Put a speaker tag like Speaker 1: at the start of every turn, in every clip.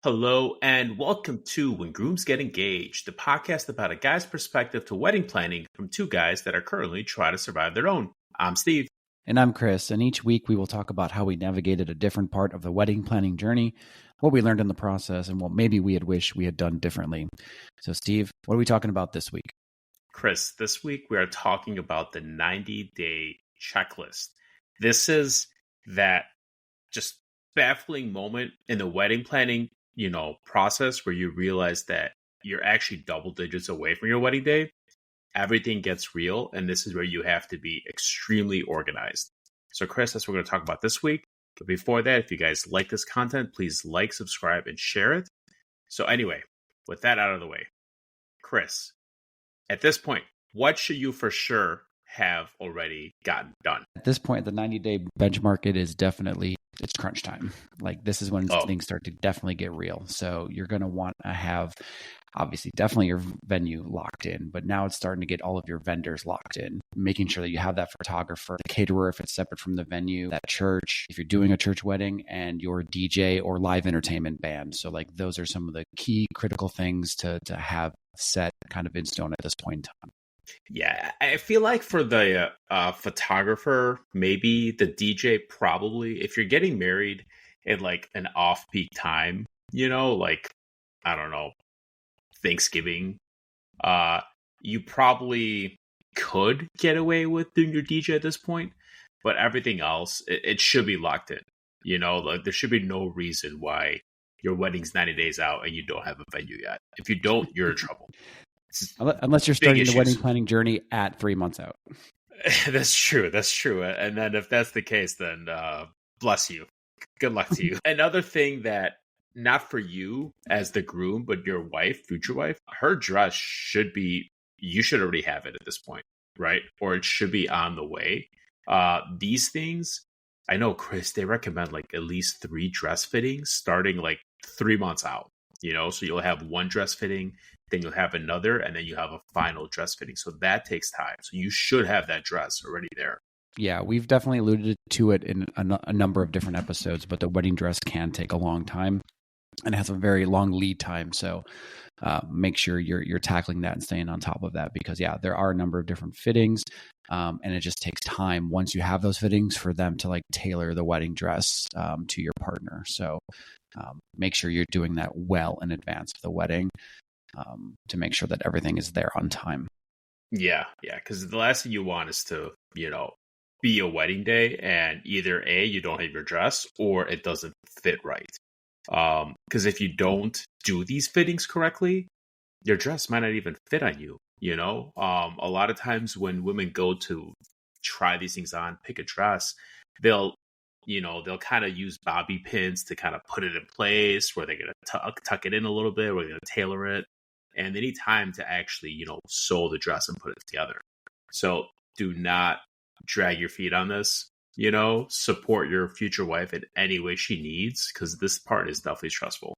Speaker 1: Hello and welcome to When Grooms Get Engaged, the podcast about a guy's perspective to wedding planning from two guys that are currently trying to survive their own. I'm Steve.
Speaker 2: And I'm Chris, and each week we will talk about how we navigated a different part of the wedding planning journey, what we learned in the process, and what maybe we had wished we had done differently. So Steve, what are we talking about this week?
Speaker 1: Chris, this week we are talking about the 90-day checklist. This is that just baffling moment in the wedding planning process where you realize that you're actually double digits away from your wedding day. Everything gets real, and this is where you have to be extremely organized. So, Chris, that's what we're going to talk about this week. But before that, if you guys like this content, please like, subscribe, and share it. So anyway, with that out of the way, Chris, at this point, what should you for sure have already gotten done?
Speaker 2: At this point, the 90-day benchmark, it's crunch time. Like, this is when things start to definitely get real. So you're going to want to have, obviously, definitely your venue locked in, but now it's starting to get all of your vendors locked in, making sure that you have that photographer, the caterer, if it's separate from the venue, that church, if you're doing a church wedding, and your DJ or live entertainment band. So like, those are some of the key critical things to have set kind of in stone at this point in time.
Speaker 1: Yeah, I feel like for the photographer, maybe the DJ, probably, if you're getting married at like an off-peak time, like, I don't know, Thanksgiving, you probably could get away with doing your DJ at this point, but everything else, it should be locked in. Like, there should be no reason why your wedding's 90 days out and you don't have a venue yet. If you don't, you're in trouble.
Speaker 2: Unless you're starting the wedding planning journey at 3 months out.
Speaker 1: That's true. And then if that's the case, then bless you. Good luck to you. Another thing that, not for you as the groom, but your wife, future wife, her dress you should already have it at this point, right? Or it should be on the way. These things, I know, Chris, they recommend like at least 3 dress fittings starting like 3 months out, so you'll have one dress fitting, then you'll have another, and then you have a final dress fitting. So that takes time. So you should have that dress already there.
Speaker 2: Yeah, we've definitely alluded to it in a number of different episodes, but the wedding dress can take a long time and it has a very long lead time. So make sure you're tackling that and staying on top of that, because there are a number of different fittings, and it just takes time once you have those fittings for them to like tailor the wedding dress to your partner. So make sure you're doing that well in advance of the wedding, to make sure that everything is there on time. Yeah,
Speaker 1: because the last thing you want is to, be a wedding day and either A, you don't have your dress, or it doesn't fit right. Because if you don't do these fittings correctly, your dress might not even fit on you. A lot of times when women go to try these things on, pick a dress, they'll kind of use bobby pins to kind of put it in place, where they're going to tuck it in a little bit, where they're going to tailor it. And they need time to actually, sew the dress and put it together. So do not drag your feet on this. Support your future wife in any way she needs, because this part is definitely stressful.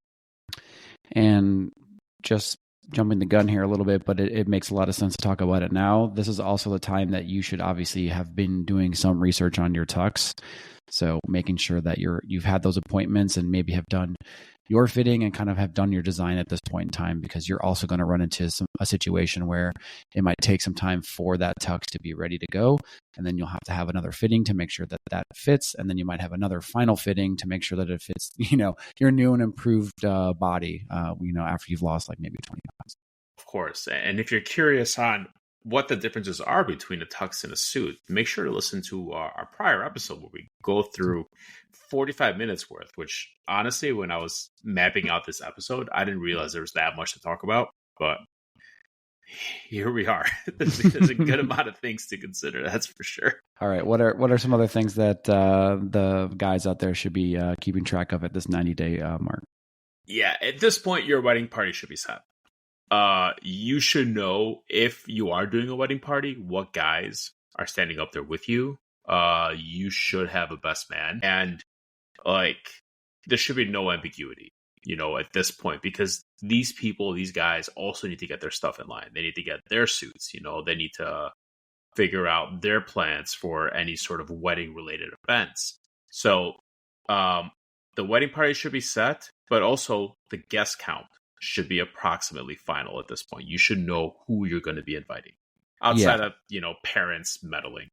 Speaker 2: And just jumping the gun here a little bit, but it makes a lot of sense to talk about it now. This is also the time that you should obviously have been doing some research on your tux. So making sure that you've had those appointments and maybe have done your fitting and kind of have done your design at this point in time, because you're also going to run into a situation where it might take some time for that tux to be ready to go. And then you'll have to have another fitting to make sure that fits. And then you might have another final fitting to make sure that it fits, your new and improved body, after you've lost like maybe 20 pounds.
Speaker 1: Of course. And if you're curious on what the differences are between a tux and a suit, make sure to listen to our prior episode where we go through 45 minutes worth, which honestly, when I was mapping out this episode, I didn't realize there was that much to talk about, but here we are. There's a good amount of things to consider, that's for sure.
Speaker 2: All right. What are some other things that the guys out there should be keeping track of at this 90-day mark?
Speaker 1: Yeah, at this point, your wedding party should be set. You should know, if you are doing a wedding party, what guys are standing up there with you. You should have a best man, and there should be no ambiguity, at this point, because these guys also need to get their stuff in line. They need to get their suits, they need to figure out their plans for any sort of wedding related events. So, the wedding party should be set, but also the guest count should be approximately final at this point. You should know who you're going to be inviting
Speaker 2: Yeah.
Speaker 1: outside of, parents meddling.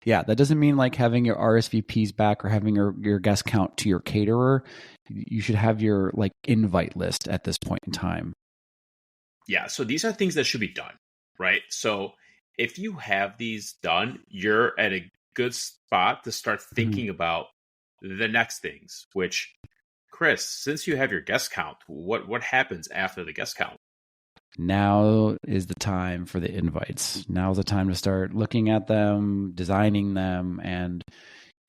Speaker 2: Yeah, that doesn't mean like having your RSVPs back or having your guest count to your caterer. You should have your like invite list at this point in time.
Speaker 1: Yeah, so these are things that should be done, right? So if you have these done, you're at a good spot to start thinking about the next things, which, Chris, since you have your guest count, what happens after the guest count?
Speaker 2: Now is the time for the invites. Now is the time to start looking at them, designing them, and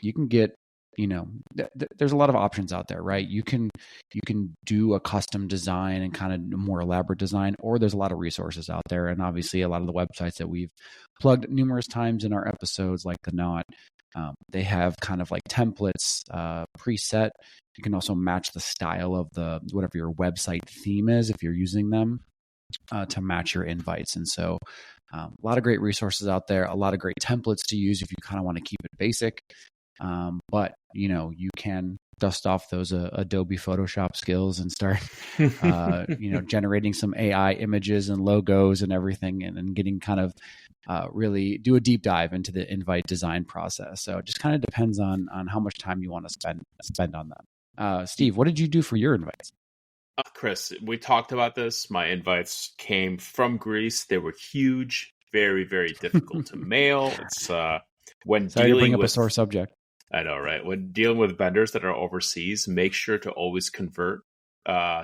Speaker 2: you can get, there's a lot of options out there, right? You can do a custom design and kind of more elaborate design, or there's a lot of resources out there, and obviously a lot of the websites that we've plugged numerous times in our episodes, like the Knot, they have kind of like templates preset. You can also match the style of the whatever your website theme is if you're using them to match your invites. And so a lot of great resources out there, a lot of great templates to use if you kind of want to keep it basic. But you can dust off those Adobe Photoshop skills and start generating some AI images and logos and everything, and getting kind of really do a deep dive into the invite design process. So it just kind of depends on how much time you want to spend on that. Steve, what did you do for your invites?
Speaker 1: Chris, we talked about this. My invites came from Greece. They were huge, very, very difficult to mail. It's when
Speaker 2: Sorry
Speaker 1: dealing
Speaker 2: to bring up
Speaker 1: with
Speaker 2: a sore subject.
Speaker 1: I know, right? When dealing with vendors that are overseas, make sure to always convert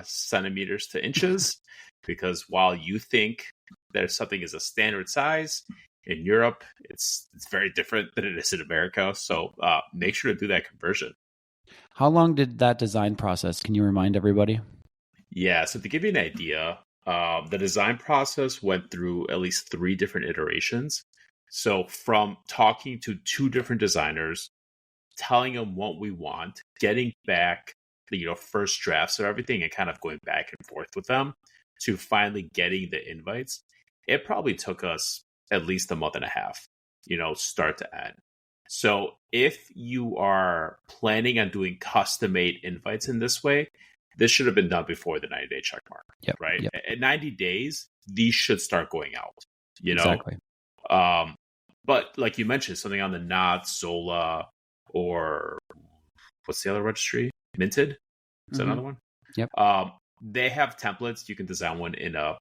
Speaker 1: centimeters to inches, because while you think that something is a standard size, in Europe, it's very different than it is in America. So make sure to do that conversion.
Speaker 2: How long did that design process? Can you remind everybody?
Speaker 1: Yeah, so to give you an idea, the design process went through at least 3 different iterations. So from talking to 2 different designers, telling them what we want, getting back the first drafts of everything, and kind of going back and forth with them to finally getting the invites, it probably took us at least a month and a half, start to end. So if you are planning on doing custom made invites in this way, this should have been done before the 90-day check mark, right?
Speaker 2: Yep.
Speaker 1: At 90 days, these should start going out,
Speaker 2: Exactly.
Speaker 1: But like you mentioned, something on the Knot, Zola, or what's the other registry? Minted? Is that another one?
Speaker 2: Yep.
Speaker 1: They have templates. You can design one in a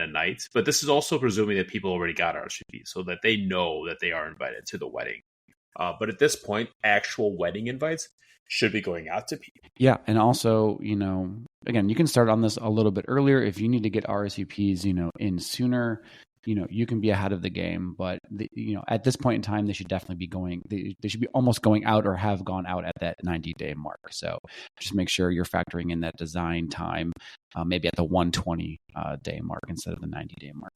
Speaker 1: night. But this is also presuming that people already got RSVP, so that they know that they are invited to the wedding. But at this point, actual wedding invites should be going out to people.
Speaker 2: Yeah, and also, again, you can start on this a little bit earlier if you need to get RSVPs, in sooner. You can be ahead of the game, but at this point in time, they should definitely be going. They should be almost going out or have gone out at that 90-day mark. So just make sure you're factoring in that design time, maybe at the 120 day mark instead of the 90-day mark.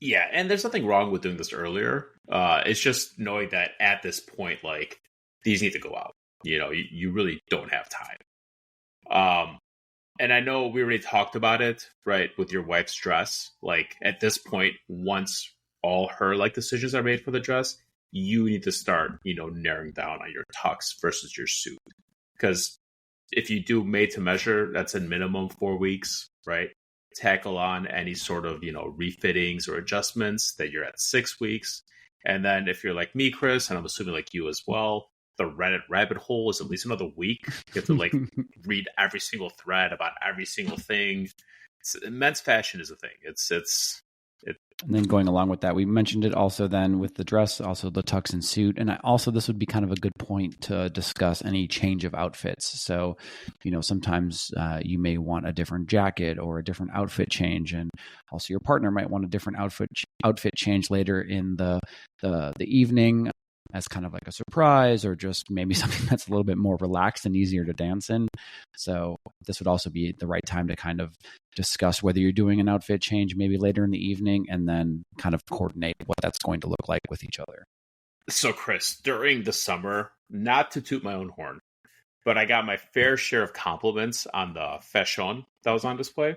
Speaker 1: Yeah, and there's nothing wrong with doing this earlier. It's just knowing that at this point, like, these need to go out. You really don't have time. And I know we already talked about it, right, with your wife's dress. Like, at this point, once all her decisions are made for the dress, you need to start, narrowing down on your tux versus your suit. Because if you do made to measure, that's a minimum 4 weeks, right? Tackle on any sort of, refittings or adjustments, that you're at 6 weeks. And then if you're like me, Chris, and I'm assuming like you as well, the Reddit rabbit hole is at least another week. You have to read every single thread about every single thing. Men's fashion is a thing.
Speaker 2: And then going along with that, we mentioned it also then with the dress, also the tux and suit. And this would be kind of a good point to discuss any change of outfits. So, sometimes you may want a different jacket or a different outfit change. And also your partner might want a different outfit change later in the evening, as kind of like a surprise, or just maybe something that's a little bit more relaxed and easier to dance in. So this would also be the right time to kind of discuss whether you're doing an outfit change maybe later in the evening, and then kind of coordinate what that's going to look like with each other. So
Speaker 1: Chris, during the summer, not to toot my own horn, but I got my fair share of compliments on the fashion that was on display.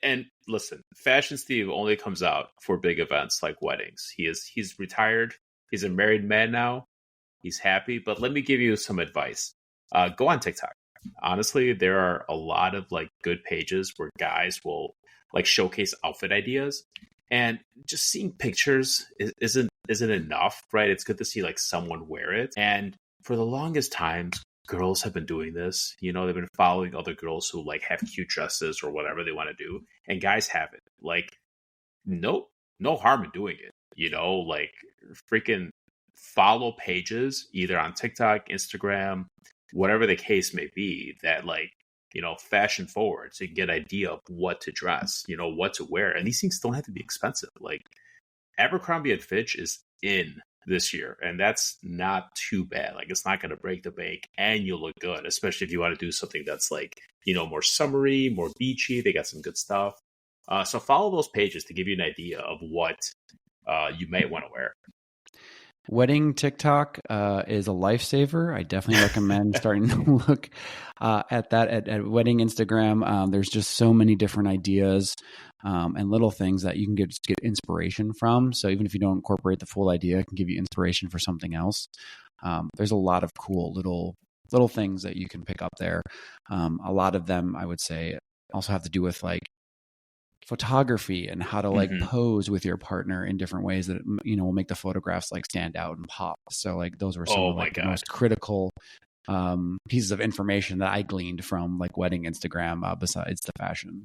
Speaker 1: And listen, Fashion Steve only comes out for big events like weddings. He's retired. He's a married man now. He's happy. But let me give you some advice. go on TikTok. Honestly, there are a lot of like good pages where guys will like showcase outfit ideas, and just seeing pictures isn't enough, right? It's good to see like someone wear it. And for the longest time, girls have been doing this. You know, they've been following other girls who like have cute dresses or whatever they want to do, and guys have it. Like, no harm in doing it. You know, like freaking follow pages either on TikTok, Instagram, whatever the case may be, that like, you know, fashion forward, so you can get an idea of what to dress, you know, what to wear. And these things don't have to be expensive. Like Abercrombie and Fitch is in this year, and that's not too bad. Like it's not going to break the bank, and you'll look good, especially if you want to do something that's like, you know, more summery, more beachy. They got some good stuff. So follow those pages to give you an idea of what you may want to wear.
Speaker 2: Wedding TikTok is a lifesaver. I definitely recommend starting to look at that at wedding Instagram. There's just so many different ideas and little things that you can get inspiration from. So even if you don't incorporate the full idea, it can give you inspiration for something else. There's a lot of cool little things that you can pick up there. A lot of them, I would say, also have to do with like photography and how to like pose with your partner in different ways that, you know, will make the photographs like stand out and pop. So like those were some of like the most critical pieces of information that I gleaned from like wedding Instagram besides the fashion.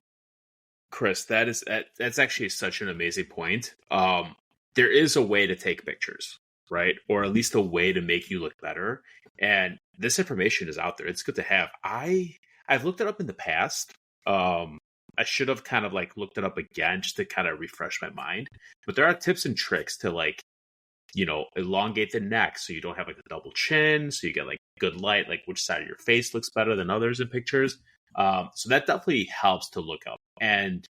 Speaker 1: Chris, that's actually such an amazing point. There is a way to take pictures, right? Or at least a way to make you look better. And this information is out there. It's good to have. I've looked it up in the past. I should have kind of like looked it up again just to kind of refresh my mind. But there are tips and tricks to like, you know, elongate the neck so you don't have like a double chin, so you get like good light, like which side of your face looks better than others in pictures. So that definitely helps to look up. And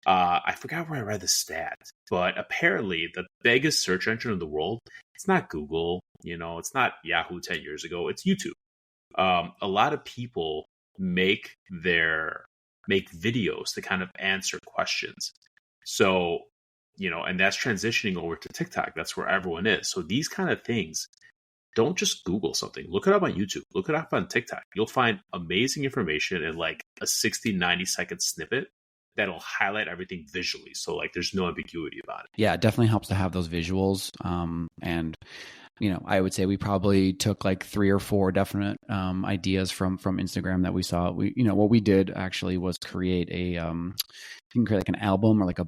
Speaker 1: I forgot where I read the stat, but apparently the biggest search engine in the world, it's not Google, you know, it's not Yahoo 10 years ago, it's YouTube. A lot of people make videos to kind of answer questions. So, you know, and that's transitioning over to TikTok. That's where everyone is. So these kind of things, don't just Google something. Look it up on YouTube. Look it up on TikTok. You'll find amazing information in like a 60, 90-second snippet that'll highlight everything visually. So like there's no ambiguity about it.
Speaker 2: Yeah, it definitely helps to have those visuals. And you know, I would say we probably took like 3 or 4 definite ideas from Instagram that we saw. You know, what we did actually was create you can create like an album or like a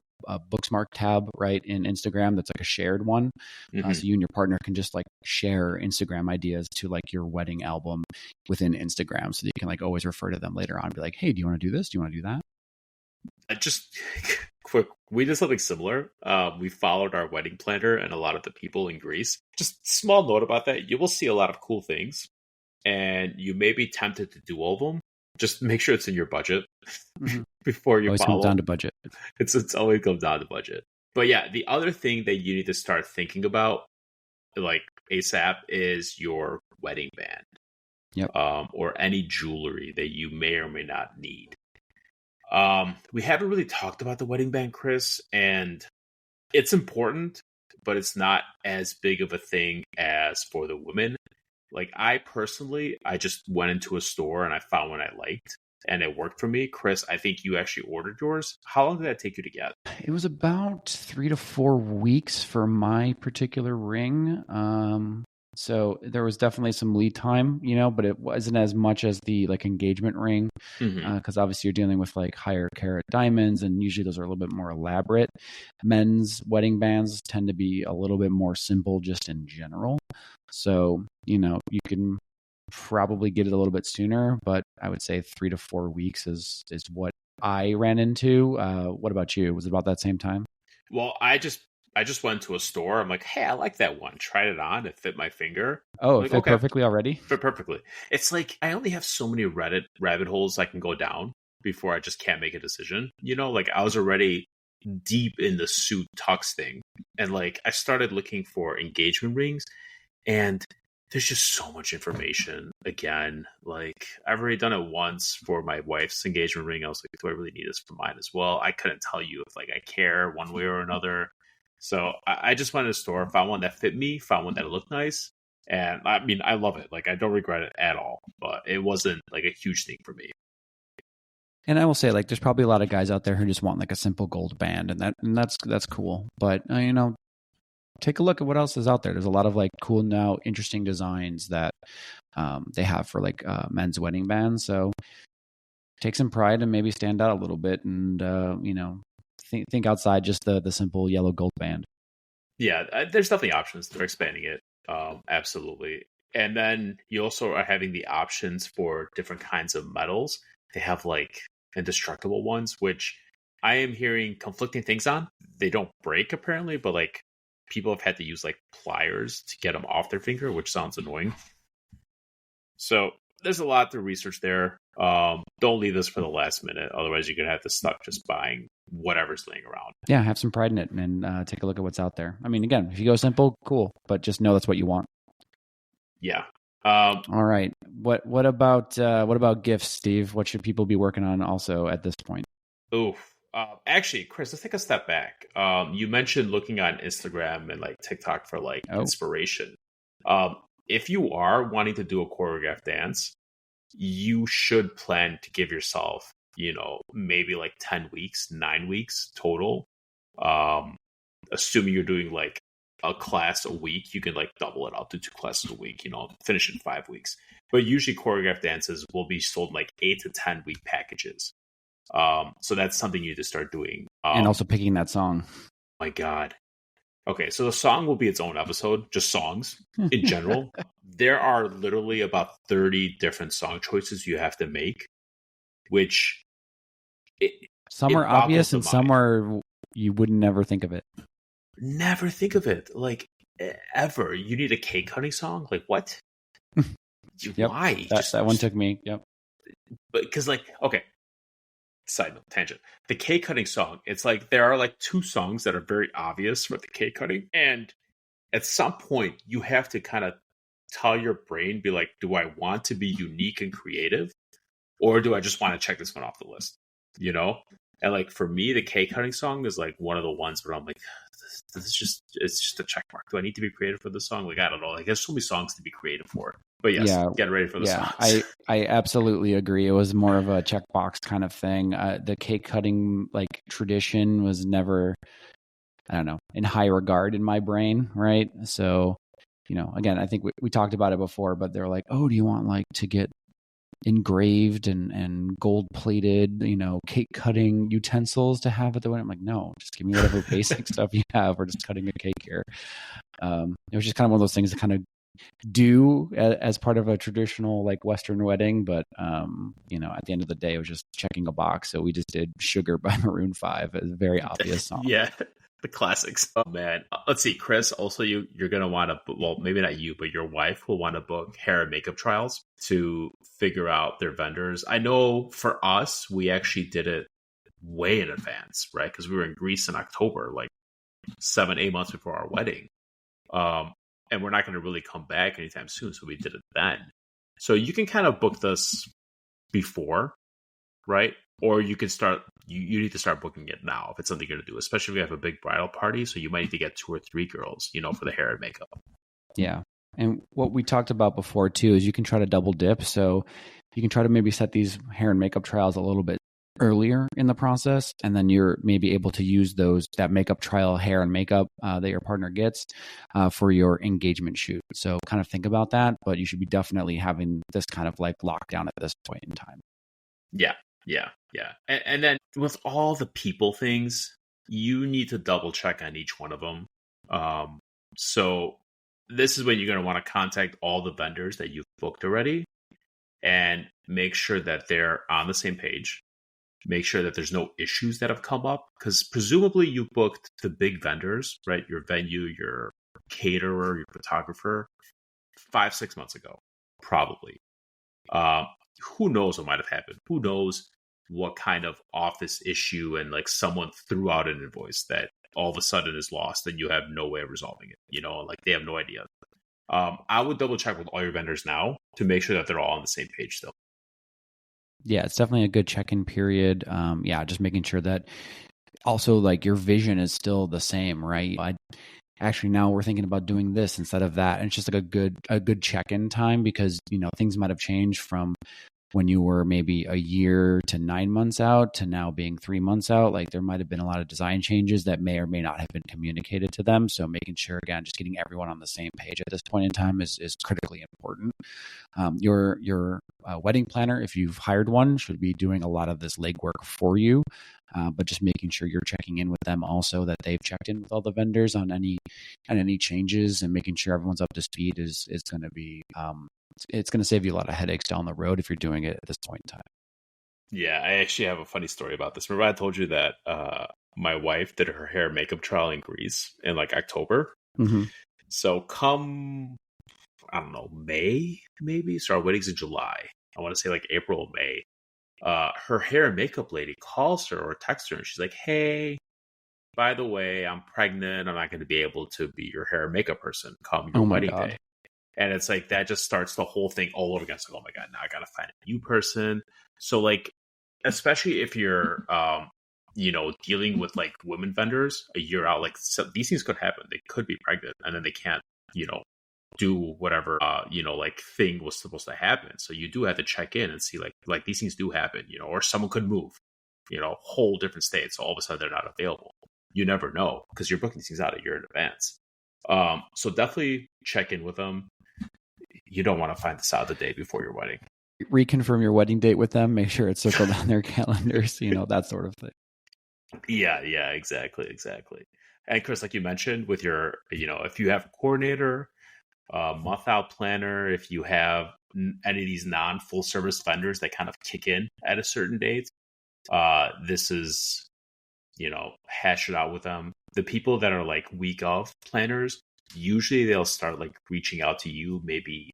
Speaker 2: Booksmark tab, right, in Instagram that's like a shared one. So you and your partner can just like share Instagram ideas to like your wedding album within Instagram, so that you can like always refer to them later on and be like, hey, do you want to do this? Do you want to do that?
Speaker 1: Just quick, we did something similar. We followed our wedding planner and a lot of the people in Greece. Just small note about that. You will see a lot of cool things, and you may be tempted to do all of them. Just make sure it's in your budget before you
Speaker 2: always
Speaker 1: follow.
Speaker 2: Comes down to budget.
Speaker 1: It's always comes down to budget. But yeah, the other thing that you need to start thinking about, like ASAP, is your wedding band.
Speaker 2: Yep.
Speaker 1: Or any jewelry that you may or may not need. We haven't really talked about the wedding band, Chris, and it's important, but it's not as big of a thing as for the women. Like I personally, I just went into a store and I found one I liked and it worked for me. Chris, I think you actually ordered yours. How long did that take you to get?
Speaker 2: It was about 3 to 4 weeks for my particular ring. So there was definitely some lead time, you know, but it wasn't as much as the like engagement ring, because obviously you're dealing with like higher carat diamonds, and usually those are a little bit more elaborate. Men's wedding bands tend to be a little bit more simple just in general. So, you know, you can probably get it a little bit sooner, but I would say 3 to 4 weeks is what I ran into. What about you? Was it about that same time?
Speaker 1: Well, I just went to a store. I'm like, hey, I like that one. Tried it on. It fit my finger.
Speaker 2: Oh,
Speaker 1: I'm
Speaker 2: it fit perfectly already?
Speaker 1: Fit perfectly. It's like I only have so many rabbit holes I can go down before I just can't make a decision. You know, like I was already deep in the suit tux thing. And like I started looking for engagement rings, and there's just so much information. Again, like I've already done it once for my wife's engagement ring. I was like, do I really need this for mine as well? I couldn't tell you if like I care one way or another. So I just went to the store, found one that fit me, found one that looked nice, And I mean, I love it. Like, I don't regret it at all, but it wasn't like a huge thing for me.
Speaker 2: And I will say, like, there's probably a lot of guys out there who just want like a simple gold band, and that's cool. But take a look at what else is out there. There's a lot of like cool now, interesting designs that they have for like men's wedding bands. So take some pride and maybe stand out a little bit, and think outside just the simple yellow gold band.
Speaker 1: Yeah, there's definitely options. They're expanding it. Absolutely. And then you also are having the options for different kinds of metals. They have like indestructible ones, which I am hearing conflicting things on. They don't break apparently, but like people have had to use like pliers to get them off their finger, which sounds annoying. So there's a lot to research there. Don't leave this for the last minute. Otherwise, you're going to have to stuck just buying whatever's laying around.
Speaker 2: Yeah, have some pride in it and take a look at what's out there. I mean, again, if you go simple, cool, but just know that's what you want.
Speaker 1: Yeah.
Speaker 2: All right. What about gifts, Steve? What should people be working on also at this point?
Speaker 1: Actually, Chris, let's take a step back. You mentioned looking on Instagram and like TikTok for like inspiration. If you are wanting to do a choreographed dance, you should plan to give yourself, maybe like 10 weeks, 9 weeks total. Assuming you're doing like a class a week, you can like double it up to 2 classes a week, finish in 5 weeks. But usually choreographed dances will be sold like 8 to 10 week packages. So that's something you need to start doing.
Speaker 2: And also picking that song.
Speaker 1: My God. Okay, so the song will be its own episode, just songs in general. There are literally about 30 different song choices you have to make, which
Speaker 2: some are obvious and some are you would never think of it.
Speaker 1: Never think of it. Like, ever. You need a cake cutting song? Like, what?
Speaker 2: Yep,
Speaker 1: why?
Speaker 2: That one took me. Yep.
Speaker 1: But because, like, okay. Side note, tangent. The cake cutting song, it's like there are like 2 songs that are very obvious for the cake cutting. And at some point, you have to kind of tell your brain, be like, do I want to be unique and creative? Or do I just want to check this one off the list? And like for me, the cake cutting song is like one of the ones where I'm like, this is it's just a check mark. Do I need to be creative for this song? Like, I don't know. Like, there's so many songs to be creative for. But yes, get ready for the songs.
Speaker 2: I absolutely agree. It was more of a checkbox kind of thing. The cake cutting like tradition was never, I don't know, in high regard in my brain, right? So, again, I think we talked about it before, but they're like, oh, do you want like to get engraved and gold plated, cake cutting utensils to have at the wedding? I'm like, no, just give me whatever basic stuff you have. We're just cutting a cake here. It was just kind of one of those things to kind of do as part of a traditional like Western wedding, but at the end of the day, it was just checking a box. So we just did "Sugar" by Maroon 5, a very obvious song.
Speaker 1: Yeah, the classics. Oh man, let's see, Chris. Also, you're gonna want to, well, maybe not you, but your wife will want to book hair and makeup trials to figure out their vendors. I know for us, we actually did it way in advance, right? Because we were in Greece in October, like 7-8 months before our wedding. And we're not going to really come back anytime soon. So we did it then. So you can kind of book this before, right? Or you can start, you need to start booking it now if it's something you're going to do, especially if you have a big bridal party. So you might need to get 2 or 3 girls, for the hair and makeup.
Speaker 2: Yeah. And what we talked about before too is you can try to double dip. So you can try to maybe set these hair and makeup trials a little bit earlier in the process, and then you're maybe able to use that makeup trial hair and makeup that your partner gets for your engagement shoot. So kind of think about that, but you should be definitely having this kind of like lockdown at this point in time.
Speaker 1: Yeah. And then with all the people things, you need to double check on each one of them. So this is when you're going to want to contact all the vendors that you've booked already and make sure that they're on the same page. Make sure that there's no issues that have come up, because presumably you booked the big vendors, right? Your venue, your caterer, your photographer 5-6 months ago, probably. Who knows what might have happened? Who knows what kind of office issue and like someone threw out an invoice that all of a sudden is lost and you have no way of resolving it, like they have no idea. I would double check with all your vendors now to make sure that they're all on the same page still.
Speaker 2: Yeah, it's definitely a good check-in period. Just making sure that also like your vision is still the same, right? actually now we're thinking about doing this instead of that. And it's just like a good check-in time, because, things might have changed from when you were maybe a year to 9 months out to now being 3 months out. Like there might have been a lot of design changes that may or may not have been communicated to them. So making sure, again, just getting everyone on the same page at this point in time is critically important. Your wedding planner, if you've hired one, should be doing a lot of this legwork for you. But just making sure you're checking in with them also, that they've checked in with all the vendors on any changes, and making sure everyone's up to speed is going to be it's going to save you a lot of headaches down the road if you're doing it at this point in time.
Speaker 1: Yeah, I actually have a funny story about this. Remember I told you that my wife did her hair and makeup trial in Greece in like October.
Speaker 2: Mm-hmm.
Speaker 1: So come, I don't know, May maybe. So our wedding's in July. I want to say like April or May. Her hair and makeup lady calls her or texts her, and she's like, "Hey, by the way, I'm pregnant. I'm not going to be able to be your hair and makeup person come your wedding day." And it's like that just starts the whole thing all over again. It's like, oh my God, now I got to find a new person. So like, especially if you're, dealing with like women vendors a year out, like so these things could happen. They could be pregnant and then they can't, do whatever, like thing was supposed to happen. So you do have to check in and see like these things do happen, or someone could move, whole different state. So all of a sudden they're not available. You never know because you're booking these things out a year in advance. So definitely check in with them. You don't want to find this out the day before your wedding.
Speaker 2: Reconfirm your wedding date with them. Make sure it's circled on their calendars, that sort of thing.
Speaker 1: Yeah, exactly. And Chris, like you mentioned with your, if you have a coordinator, month out planner, if you have any of these non-full service vendors that kind of kick in at a certain date, this is, hash it out with them. The people that are like week of planners, usually they'll start like reaching out to you maybe,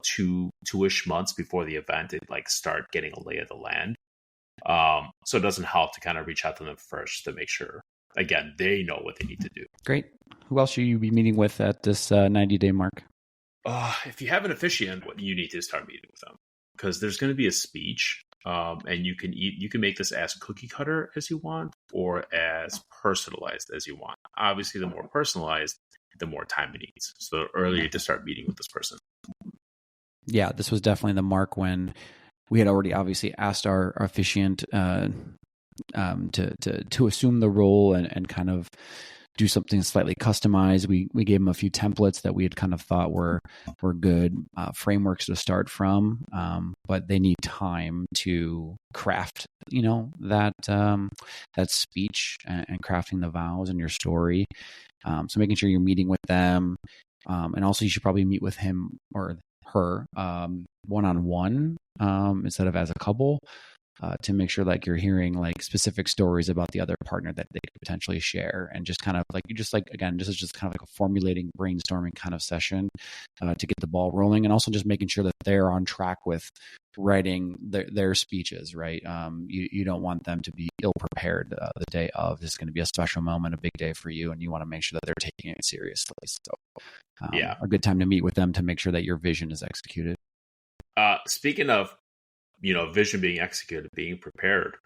Speaker 1: two-ish months before the event, and like start getting a lay of the land. So it doesn't help to kind of reach out to them first to make sure, again, they know what they need to do.
Speaker 2: Great. Who else should you be meeting with at this 90-day mark?
Speaker 1: If you have an officiant, what you need to start meeting with them, because there's going to be a speech, and you can make this as cookie cutter as you want or as personalized as you want. Obviously, the more personalized, the more time it needs. So the earlier to start meeting with this person.
Speaker 2: Yeah, this was definitely the mark when we had already obviously asked our officiant to assume the role and kind of do something slightly customized. We gave them a few templates that we had kind of thought were good frameworks to start from, but they need time to craft, that speech and crafting the vows and your story. So making sure you're meeting with them, and also you should probably meet with him or her one-on-one instead of as a couple. To make sure like you're hearing like specific stories about the other partner that they could potentially share, and just kind of like again, this is just kind of like a formulating, brainstorming kind of session to get the ball rolling, and also just making sure that they're on track with writing their speeches, right? You don't want them to be ill prepared the day of. This is going to be a special moment, a big day for you, and you want to make sure that they're taking it seriously. So a good time to meet with them to make sure that your vision is executed.
Speaker 1: Speaking of vision being executed, being prepared.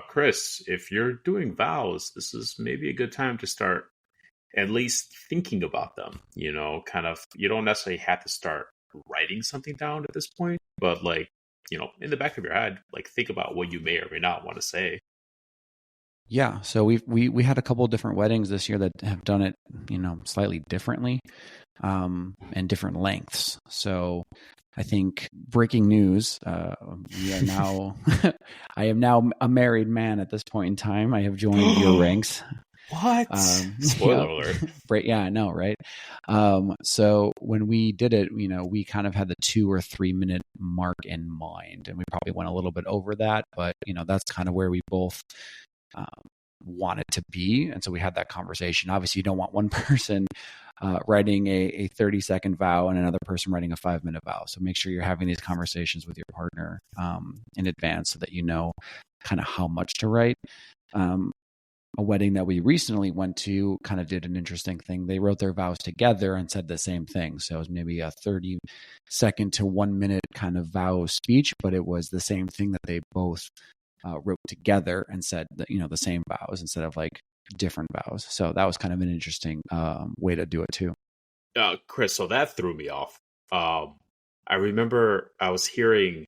Speaker 1: Chris, if you're doing vows, this is maybe a good time to start at least thinking about them. Kind of, you don't necessarily have to start writing something down at this point, but like, in the back of your head, like think about what you may or may not want to say.
Speaker 2: Yeah. So we had a couple of different weddings this year that have done it, slightly differently, and different lengths. So I think breaking news, we are now, I am now a married man at this point in time. I have joined your ranks.
Speaker 1: What? Spoiler alert.
Speaker 2: Right. Yeah, I know. Right. So when we did it, we kind of had the 2 or 3 minute mark in mind, and we probably went a little bit over that, but that's kind of where we both want it to be. And so we had that conversation. Obviously you don't want one person writing a 30-second vow and another person writing a 5-minute vow. So make sure you're having these conversations with your partner in advance so that you know kind of how much to write. A wedding that we recently went to kind of did an interesting thing. They wrote their vows together and said the same thing. So it was maybe a 30-second to 1 minute kind of vow speech, but it was the same thing that they both wrote together and said that, the same vows instead of like different vows. So that was kind of an interesting way to do it too.
Speaker 1: Chris, so that threw me off. I remember I was hearing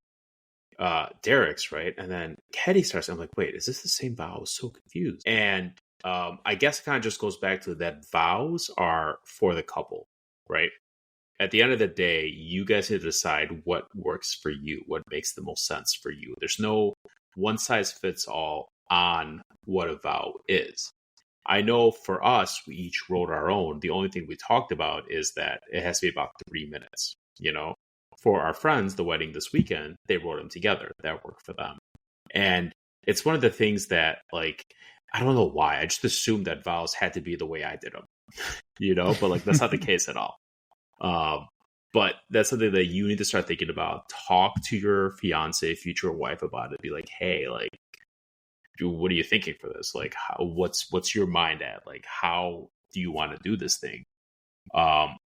Speaker 1: Derek's, right? And then Teddy starts, I'm like, wait, is this the same vow? I was so confused. And I guess it kind of just goes back to that vows are for the couple, right? At the end of the day, you guys need to decide what works for you, what makes the most sense for you. There's no one size fits all on what a vow is. I know for us, we each wrote our own. The only thing we talked about is that it has to be about 3 minutes, you know? For our friends, the wedding this weekend, they wrote them together. That worked for them. And it's one of the things that, like, I don't know why. I just assumed that vows had to be the way I did them, you know? But, like, that's not the case at all. But that's something that you need to start thinking about. Talk to your fiance, future wife about it. Be like, hey, like, what are you thinking for this? Like, what's your mind at? Like, how do you want to do this thing?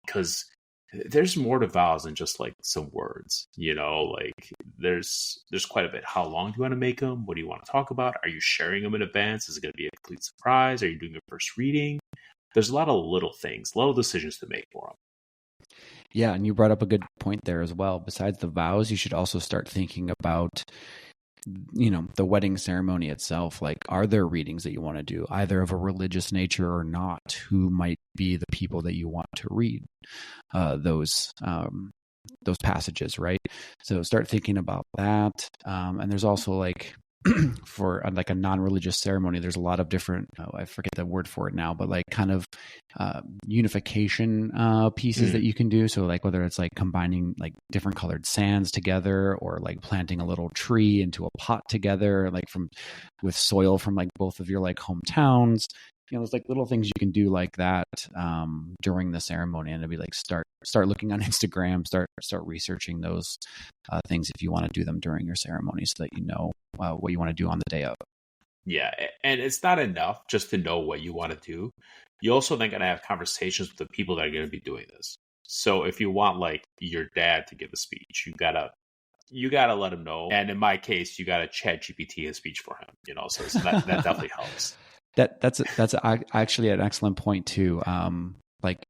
Speaker 1: Because there's more to vows than just like some words, you know. Like, there's quite a bit. How long do you want to make them? What do you want to talk about? Are you sharing them in advance? Is it going to be a complete surprise? Are you doing a first reading? There's a lot of little things, little decisions to make for them.
Speaker 2: Yeah, and you brought up a good point there as well. Besides the vows, you should also start thinking about, you know, the wedding ceremony itself. Like, are there readings that you want to do, either of a religious nature or not? Who might be the people that you want to read those passages, right? So start thinking about that. And there's also like for like a non-religious ceremony, there's a lot of different, I forget the word for it now, but like kind of unification pieces that you can do. So like whether it's like combining like different colored sands together, or like planting a little tree into a pot together, like with soil from like both of your like hometowns. You know, there's like little things you can do like that during the ceremony, and it'd be like start looking on Instagram, start researching those things if you want to do them during your ceremony, so that you know what you want to do on the day of.
Speaker 1: Yeah, and it's not enough just to know what you want to do. You also then got to have conversations with the people that are going to be doing this. So if you want like your dad to give a speech, you gotta let him know. And in my case, you gotta chat GPT his speech for him. You know, so that definitely helps.
Speaker 2: That's actually an excellent point too. Like,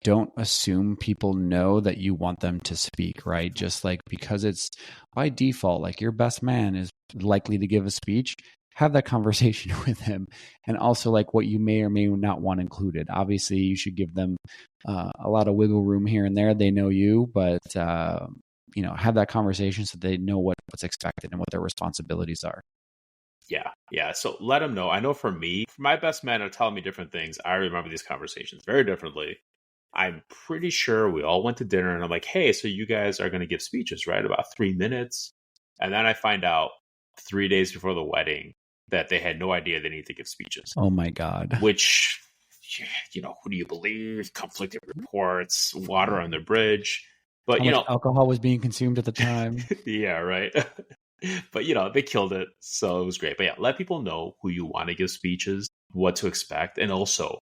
Speaker 2: don't assume people know that you want them to speak, right? Just like because it's by default, like your best man is likely to give a speech, have that conversation with him. And also like what you may or may not want included. Obviously, you should give them a lot of wiggle room here and there. They know you, but you know, have that conversation so they know what's expected and what their responsibilities are.
Speaker 1: Yeah. So let them know. I know for me, my best men are telling me different things. I remember these conversations very differently. I'm pretty sure we all went to dinner and I'm like, hey, so you guys are going to give speeches, right? About 3 minutes. And then I find out 3 days before the wedding that they had no idea they need to give speeches.
Speaker 2: Oh my God.
Speaker 1: Which, you know, who do you believe? Conflicting reports, water on the bridge. But,
Speaker 2: How much alcohol was being consumed at the time?
Speaker 1: Yeah, right. But, you know, they killed it. So it was great. But yeah, let people know who you want to give speeches, what to expect. And also,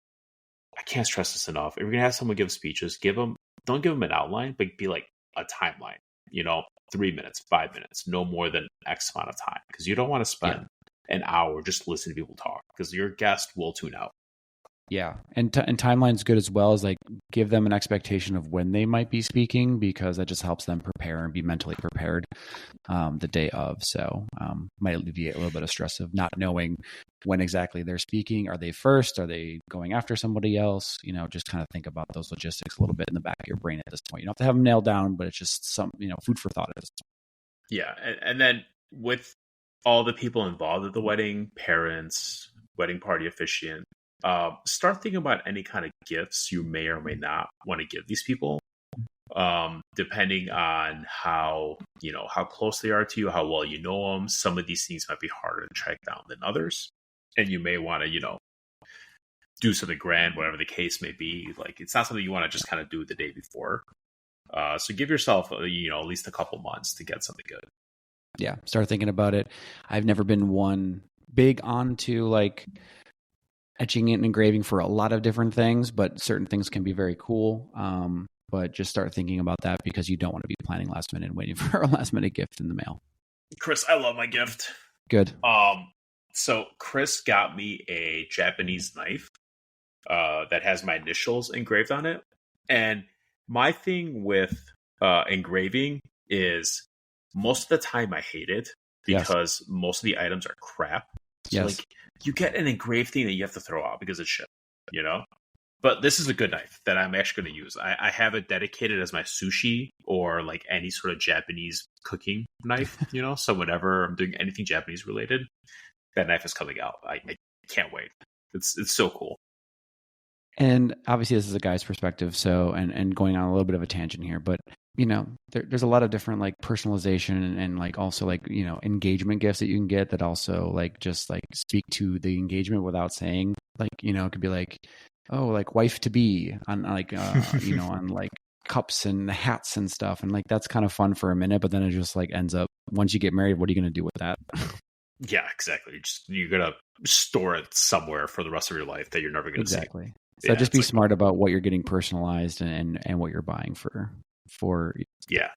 Speaker 1: I can't stress this enough. If you're going to have someone give speeches, don't give them an outline, but be like a timeline, you know, 3 minutes, 5 minutes, no more than X amount of time. Because you don't want to spend an hour just listening to people talk, because your guest will tune out.
Speaker 2: Yeah. And timeline's good as well, as like give them an expectation of when they might be speaking, because that just helps them prepare and be mentally prepared the day of. So might alleviate a little bit of stress of not knowing when exactly they're speaking. Are they first? Are they going after somebody else? You know, just kind of think about those logistics a little bit in the back of your brain at this point. You don't have to have them nailed down, but it's just some, you know, food for thought at this point.
Speaker 1: Yeah. And then with all the people involved at the wedding, parents, wedding party officiant, start thinking about any kind of gifts you may or may not want to give these people, depending on how close they are to you, how well you know them. Some of these things might be harder to track down than others, and you may want to, you know, do something grand, whatever the case may be. Like, it's not something you want to just kind of do the day before. So give yourself, you know, at least a couple months to get something good.
Speaker 2: Yeah, start thinking about it. I've never been one big onto like etching and engraving for a lot of different things, but certain things can be very cool. But just start thinking about that, because you don't want to be planning last minute and waiting for a last minute gift in the mail.
Speaker 1: Chris, I love my gift.
Speaker 2: Good.
Speaker 1: So Chris got me a Japanese knife that has my initials engraved on it. And my thing with engraving is most of the time I hate it
Speaker 2: Yes.
Speaker 1: because most of the items are crap. So
Speaker 2: Yes.
Speaker 1: like you get an engraved thing that you have to throw out because it's shit, you know? But this is a good knife that I'm actually going to use. I have it dedicated as my sushi or like any sort of Japanese cooking knife, you know? So whenever I'm doing anything Japanese related, that knife is coming out. I can't wait. It's so cool.
Speaker 2: And obviously, this is a guy's perspective. So, and going on a little bit of a tangent here, but there's a lot of different like personalization and like also like engagement gifts that you can get that also like just like speak to the engagement without saying like it could be like, oh, like wife to be on like on like cups and hats and stuff, and like that's kind of fun for a minute, but then it just like ends up once you get married, what are you going to do with that?
Speaker 1: Yeah, exactly. You're gonna store it somewhere for the rest of your life that you're never gonna see.
Speaker 2: Exactly. So just be smart about what you're getting personalized and what you're buying for.
Speaker 1: Yeah.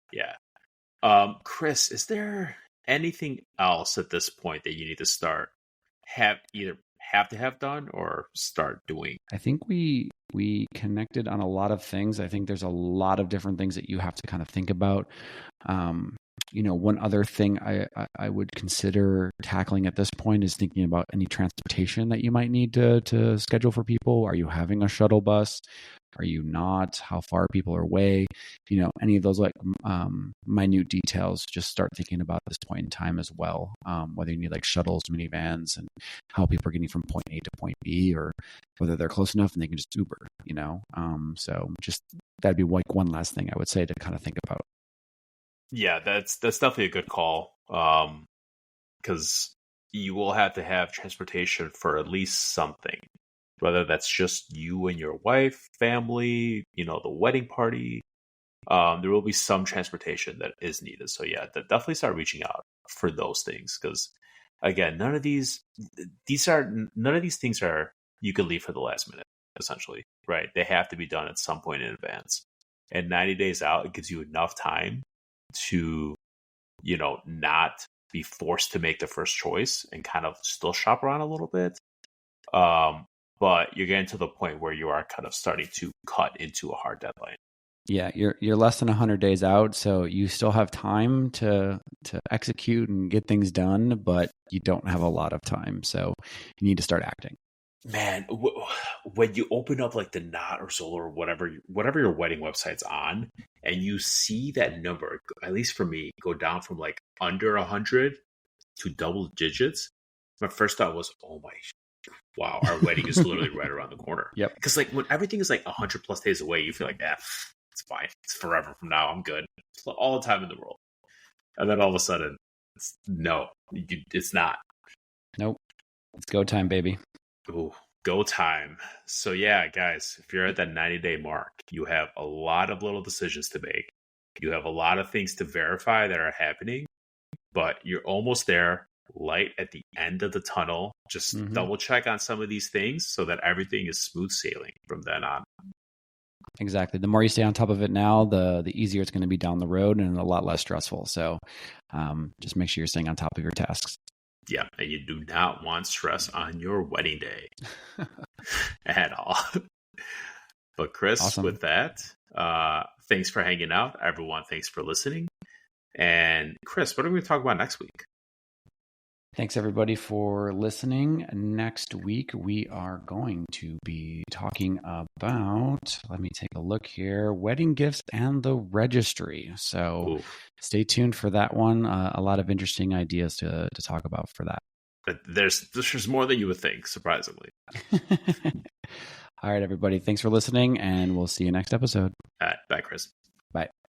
Speaker 1: Chris, is there anything else at this point that you need to start either have to have done or start doing?
Speaker 2: I think we connected on a lot of things. I think there's a lot of different things that you have to kind of think about. One other thing I would consider tackling at this point is thinking about any transportation that you might need to schedule for people. Are you having a shuttle bus? Are you not? How far people are away? Any of those like minute details, just start thinking about at this point in time as well. Whether you need like shuttles, minivans, and how people are getting from point A to point B, or whether they're close enough and they can just Uber, So just that'd be like one last thing I would say to kind of think about.
Speaker 1: Yeah, that's definitely a good call. Because you will have to have transportation for at least something, whether that's just you and your wife, family, the wedding party. There will be some transportation that is needed. So yeah, definitely start reaching out for those things because again, none of these things are you can leave for the last minute. Essentially, right? They have to be done at some point in advance. And 90 days out, it gives you enough time to, not be forced to make the first choice and kind of still shop around a little bit. But you're getting to the point where you are kind of starting to cut into a hard deadline.
Speaker 2: Yeah, you're less than 100 days out, so you still have time to execute and get things done, but you don't have a lot of time, so you need to start acting.
Speaker 1: Man, when you open up like the Knot or Zola or whatever your wedding website's on, and you see that number, at least for me, go down from like under 100 to double digits, my first thought was, oh my, wow, our wedding is literally right around the corner.
Speaker 2: Yep.
Speaker 1: Because like when everything is like 100 plus days away, you feel like, it's fine. It's forever from now. I'm good. It's all the time in the world. And then all of a sudden, it's not.
Speaker 2: Nope. It's go time, baby.
Speaker 1: Ooh, go time. So yeah, guys, if you're at that 90-day mark, you have a lot of little decisions to make. You have a lot of things to verify that are happening, but you're almost there, light at the end of the tunnel. Just double check on some of these things so that everything is smooth sailing from then on.
Speaker 2: Exactly. The more you stay on top of it now, the easier it's going to be down the road and a lot less stressful. So just make sure you're staying on top of your tasks.
Speaker 1: Yeah, and you do not want stress on your wedding day at all. But Chris, awesome. With that, thanks for hanging out. Everyone, thanks for listening. And Chris, what are we going to talk about next week?
Speaker 2: Thanks, everybody, for listening. Next week, we are going to be talking about, let me take a look here, wedding gifts and the registry. So Stay tuned for that one. A lot of interesting ideas to talk about for that.
Speaker 1: There's more than you would think, surprisingly.
Speaker 2: All right, everybody. Thanks for listening, and we'll see you next episode.
Speaker 1: All right. Bye, Chris.
Speaker 2: Bye.